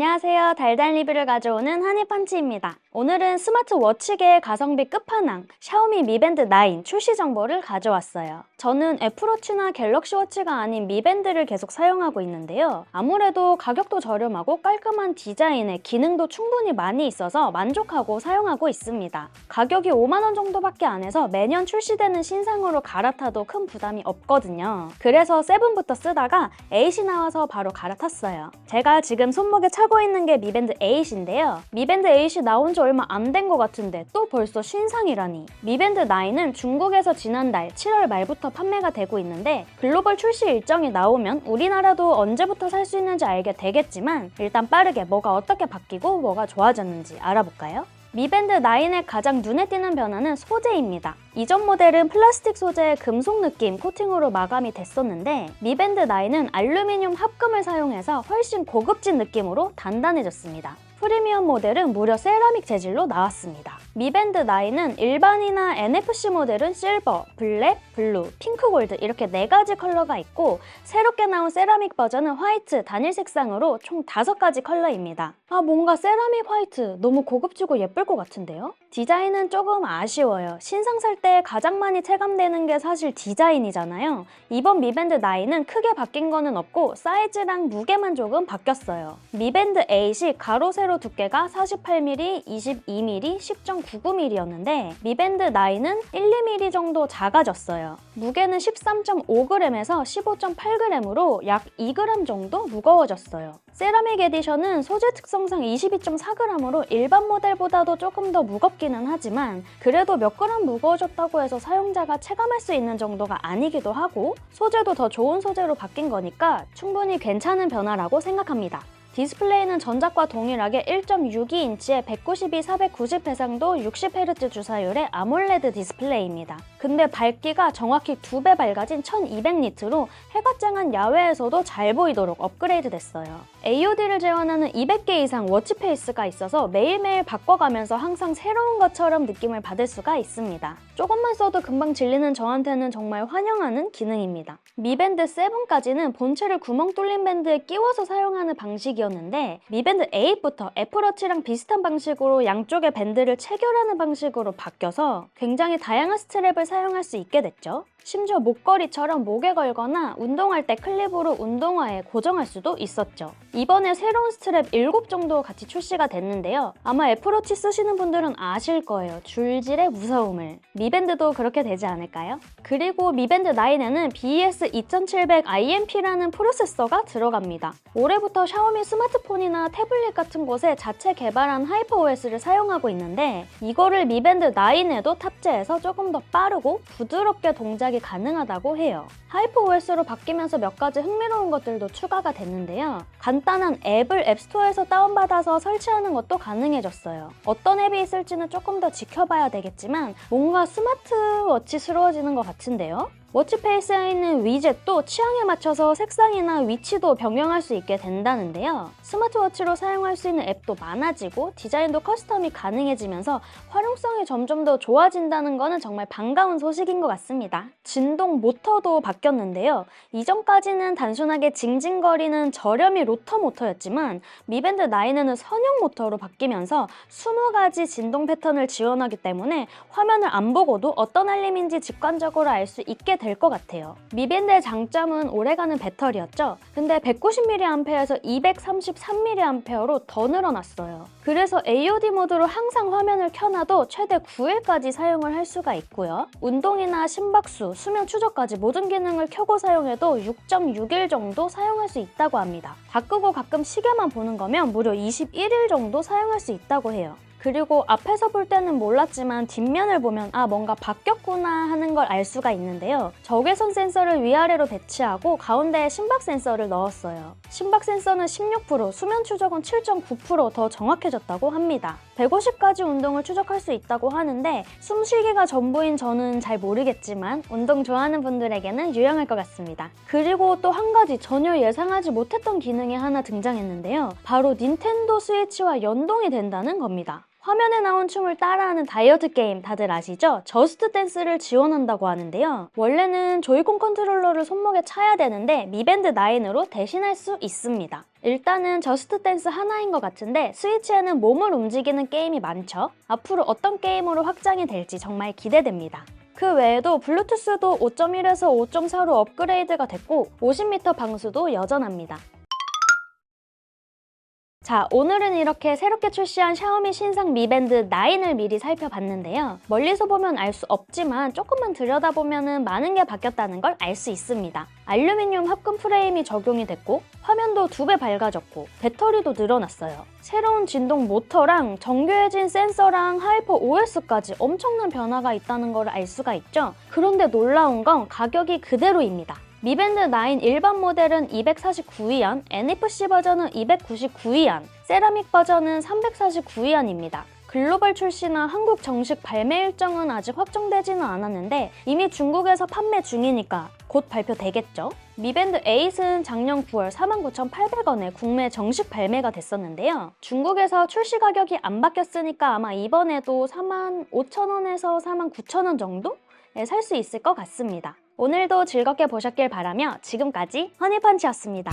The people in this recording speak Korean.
안녕하세요. 달달 리뷰를 가져오는 한이펀치입니다. 오늘은 스마트워치계의 가성비 끝판왕 샤오미 Mi Band 9 출시 정보를 가져왔어요. 저는 애플워치나 갤럭시워치가 아닌 Mi Band를 계속 사용하고 있는데요. 아무래도 가격도 저렴하고 깔끔한 디자인에 기능도 충분히 많이 있어서 만족하고 사용하고 있습니다. 가격이 5만 원 정도밖에 안 해서 매년 출시되는 신상으로 갈아타도 큰 부담이 없거든요. 그래서 7부터 쓰다가 8이 나와서 바로 갈아탔어요. 제가 지금 손목에 차고 있는 게 Mi Band 8인데요. Mi Band 8이 나온 지 얼마 안 된 것 같은데 또 벌써 신상이라니. Mi Band 9은 중국에서 지난달 7월 말부터 판매가 되고 있는데 글로벌 출시 일정이 나오면 우리나라도 언제부터 살 수 있는지 알게 되겠지만 일단 빠르게 뭐가 어떻게 바뀌고 뭐가 좋아졌는지 알아볼까요? Mi Band 9의 가장 눈에 띄는 변화는 소재입니다. 이전 모델은 플라스틱 소재의 금속 느낌 코팅으로 마감이 됐었는데 Mi Band 9은 알루미늄 합금을 사용해서 훨씬 고급진 느낌으로 단단해졌습니다. 프리미엄 모델은 무려 세라믹 재질로 나왔습니다. Mi Band 9은 일반이나 NFC 모델은 실버, 블랙, 블루, 핑크 골드 이렇게 4가지 컬러가 있고 새롭게 나온 세라믹 버전은 화이트, 단일 색상으로 총 5가지 컬러입니다. 뭔가 세라믹 화이트 너무 고급지고 예쁠 것 같은데요? 디자인은 조금 아쉬워요. 신상 살 때 가장 많이 체감되는 게 사실 디자인이잖아요. 이번 Mi Band 9은 크게 바뀐 거는 없고 사이즈랑 무게만 조금 바뀌었어요. Mi Band 8이 가로 세로 두께가 48mm, 22mm, 10.99mm였는데 Mi Band 9은 1, 2mm 정도 작아졌어요. 무게는 13.5g에서 15.8g으로 약 2g 정도 무거워졌어요. 세라믹 에디션은 소재 특성상 22.4g으로 일반 모델보다도 조금 더 무겁기는 하지만 그래도 몇 그램 무거워졌다고 해서 사용자가 체감할 수 있는 정도가 아니기도 하고 소재도 더 좋은 소재로 바뀐 거니까 충분히 괜찮은 변화라고 생각합니다. 디스플레이는 전작과 동일하게 1.62인치의 192/490 해상도 60Hz 주사율의 아몰레드 디스플레이입니다. 근데 밝기가 정확히 2배 밝아진 1200니트로 해가 쨍한 야외에서도 잘 보이도록 업그레이드 됐어요. AOD를 제어하는 200개 이상 워치페이스가 있어서 매일매일 바꿔가면서 항상 새로운 것처럼 느낌을 받을 수가 있습니다. 조금만 써도 금방 질리는 저한테는 정말 환영하는 기능입니다. Mi Band 7까지는 본체를 구멍 뚫린 밴드에 끼워서 사용하는 방식이었는데 Mi Band 8부터 애플워치랑 비슷한 방식으로 양쪽에 밴드를 체결하는 방식으로 바뀌어서 굉장히 다양한 스트랩을 사용할 수 있게 됐죠. 심지어 목걸이처럼 목에 걸거나 운동할 때 클립으로 운동화에 고정할 수도 있었죠. 이번에 새로운 스트랩 7 정도 같이 출시가 됐는데요. 아마 애플워치 쓰시는 분들은 아실 거예요. 줄질의 무서움을. Mi Band도 그렇게 되지 않을까요? 그리고 Mi Band 9에는 BES 2700 IMP라는 프로세서가 들어갑니다. 올해부터 샤오미 스마트폰이나 태블릿 같은 곳에 자체 개발한 하이퍼OS를 사용하고 있는데 이거를 Mi Band 9에도 탑재해서 조금 더 빠르고 부드럽게 동작이 가능하다고 해요. 하이퍼OS로 바뀌면서 몇 가지 흥미로운 것들도 추가가 됐는데요. 간단한 앱을 앱스토어에서 다운받아서 설치하는 것도 가능해졌어요. 어떤 앱이 있을지는 조금 더 지켜봐야 되겠지만 뭔가 스마트워치스러워지는 것 같은데요? 워치페이스에 있는 위젯도 취향에 맞춰서 색상이나 위치도 변경할 수 있게 된다는데요. 스마트워치로 사용할 수 있는 앱도 많아지고 디자인도 커스텀이 가능해지면서 활용성이 점점 더 좋아진다는 거는 정말 반가운 소식인 것 같습니다. 진동 모터도 바뀌었는데요. 이전까지는 단순하게 징징거리는 저렴이 로터 모터였지만 Mi Band 9에는 선형 모터로 바뀌면서 20가지 진동 패턴을 지원하기 때문에 화면을 안 보고도 어떤 알림인지 직관적으로 알 수 있게 될 것 같아요. Mi Band의 장점은 오래가는 배터리였죠. 근데 190mAh에서 233mAh로 더 늘어났어요. 그래서 AOD 모드로 항상 화면을 켜놔도 최대 9일까지 사용을 할 수가 있고요. 운동이나 심박수, 수면 추적까지 모든 기능을 켜고 사용해도 6.6일 정도 사용할 수 있다고 합니다. 바꾸고 가끔 시계만 보는 거면 무려 21일 정도 사용할 수 있다고 해요. 그리고 앞에서 볼 때는 몰랐지만 뒷면을 보면 뭔가 바뀌었구나 하는 걸 알 수가 있는데요. 적외선 센서를 위아래로 배치하고 가운데에 심박 센서를 넣었어요. 심박 센서는 16%, 수면 추적은 7.9% 더 정확해졌다고 합니다. 150가지 운동을 추적할 수 있다고 하는데 숨쉬기가 전부인 저는 잘 모르겠지만 운동 좋아하는 분들에게는 유용할 것 같습니다. 그리고 또 한 가지 전혀 예상하지 못했던 기능이 하나 등장했는데요. 바로 닌텐도 스위치와 연동이 된다는 겁니다. 화면에 나온 춤을 따라하는 다이어트 게임 다들 아시죠? 저스트 댄스를 지원한다고 하는데요. 원래는 조이콘 컨트롤러를 손목에 차야 되는데 미밴드 9으로 대신할 수 있습니다. 일단은 저스트 댄스 하나인 것 같은데 스위치에는 몸을 움직이는 게임이 많죠? 앞으로 어떤 게임으로 확장이 될지 정말 기대됩니다. 그 외에도 블루투스도 5.1에서 5.4로 업그레이드가 됐고 50m 방수도 여전합니다. 자, 오늘은 이렇게 새롭게 출시한 샤오미 신상 미밴드 9을 미리 살펴봤는데요. 멀리서 보면 알 수 없지만 조금만 들여다보면 많은 게 바뀌었다는 걸 알 수 있습니다. 알루미늄 합금 프레임이 적용이 됐고 화면도 2배 밝아졌고 배터리도 늘어났어요. 새로운 진동 모터랑 정교해진 센서랑 하이퍼 OS까지 엄청난 변화가 있다는 걸 알 수가 있죠. 그런데 놀라운 건 가격이 그대로입니다. 미밴드 9 일반 모델은 249위안, NFC 버전은 299위안, 세라믹 버전은 349위안입니다. 글로벌 출시나 한국 정식 발매 일정은 아직 확정되지는 않았는데 이미 중국에서 판매 중이니까 곧 발표되겠죠? 미밴드 8은 작년 9월 49,800원에 국내 정식 발매가 됐었는데요. 중국에서 출시 가격이 안 바뀌었으니까 아마 이번에도 45,000원에서 49,000원 정도에 살 수 있을 것 같습니다. 오늘도 즐겁게 보셨길 바라며 지금까지 허니펀치였습니다.